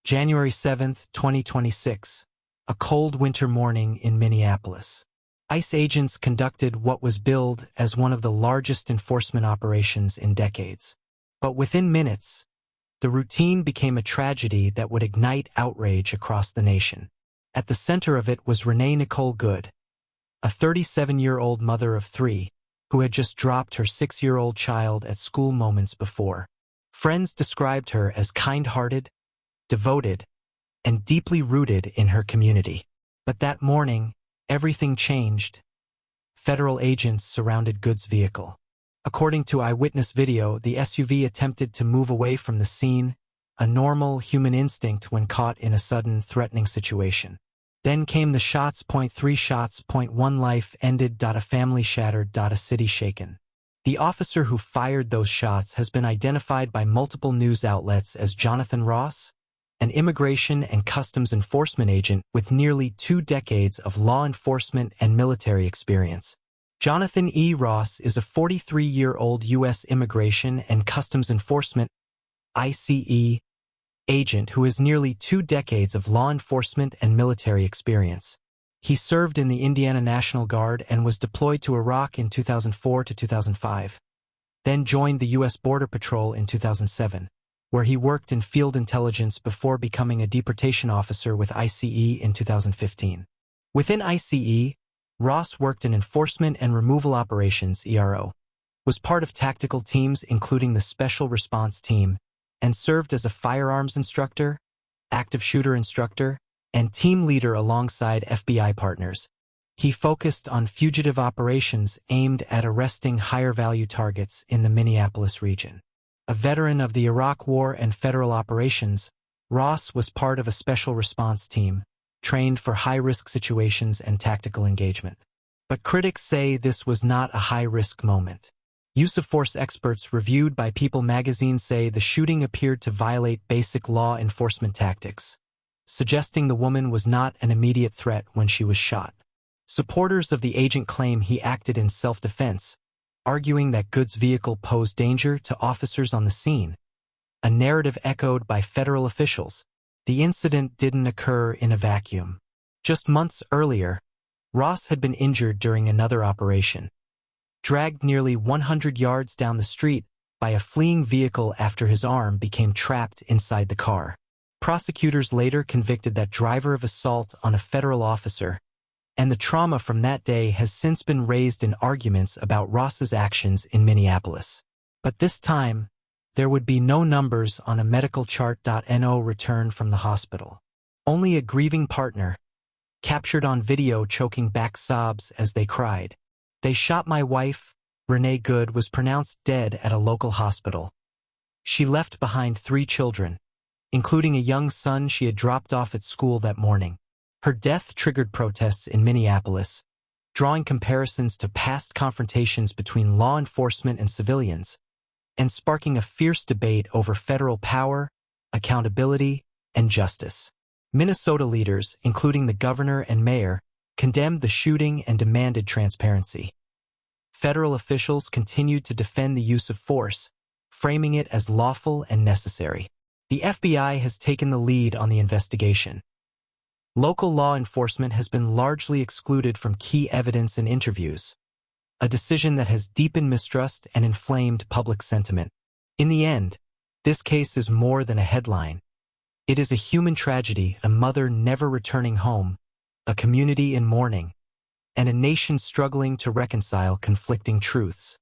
January 7, 2026. A cold winter morning in Minneapolis. ICE agents conducted what was billed as one of the largest enforcement operations in decades. But within minutes, the routine became a tragedy that would ignite outrage across the nation. At the center of it was Renee Nicole Good, a 37-year-old mother of three, who had just dropped her 6-year-old child at school moments before. Friends described her as kind-hearted, devoted, and deeply rooted in her community. But that morning, everything changed. Federal agents surrounded Good's vehicle. According to eyewitness video, the SUV attempted to move away from the scene, a normal human instinct when caught in a sudden, threatening situation. Then came the shots. 3 shots. 1 life ended. A family shattered. A city shaken. The officer who fired those shots has been identified by multiple news outlets as Jonathan Ross, an immigration and customs enforcement agent with nearly 2 decades of law enforcement and military experience. Jonathan E. Ross is a 43-year-old U.S. Immigration and Customs Enforcement (ICE) agent who has nearly 2 decades of law enforcement and military experience. He served in the Indiana National Guard and was deployed to Iraq in 2004 to 2005, then joined the U.S. Border Patrol in 2007, where he worked in field intelligence before becoming a deportation officer with ICE in 2015. Within ICE, Ross worked in enforcement and removal operations (ERO), was part of tactical teams including the Special Response Team, and served as a firearms instructor, active shooter instructor, and team leader alongside FBI partners. He focused on fugitive operations aimed at arresting higher-value targets in the Minneapolis region. A veteran of the Iraq War and federal operations, Ross was part of a special response team, trained for high-risk situations and tactical engagement. But critics say this was not a high-risk moment. Use of force experts reviewed by People magazine say the shooting appeared to violate basic law enforcement tactics, suggesting the woman was not an immediate threat when she was shot. Supporters of the agent claim he acted in self-defense, arguing that Good's vehicle posed danger to officers on the scene, a narrative echoed by federal officials. The incident didn't occur in a vacuum. Just months earlier, Ross had been injured during another operation, dragged nearly 100 yards down the street by a fleeing vehicle after his arm became trapped inside the car. Prosecutors later convicted that driver of assault on a federal officer, and the trauma from that day has since been raised in arguments about Ross's actions in Minneapolis. But this time, there would be no numbers on a medical chart. No return from the hospital. Only a grieving partner, captured on video choking back sobs as they cried. "They shot my wife." Renee Good was pronounced dead at a local hospital. She left behind 3 children, including a young son she had dropped off at school that morning. Her death triggered protests in Minneapolis, drawing comparisons to past confrontations between law enforcement and civilians, and sparking a fierce debate over federal power, accountability, and justice. Minnesota leaders, including the governor and mayor, condemned the shooting and demanded transparency. Federal officials continued to defend the use of force, framing it as lawful and necessary. The FBI has taken the lead on the investigation. Local law enforcement has been largely excluded from key evidence and interviews, a decision that has deepened mistrust and inflamed public sentiment. In the end, this case is more than a headline. It is a human tragedy, a mother never returning home, a community in mourning, and a nation struggling to reconcile conflicting truths.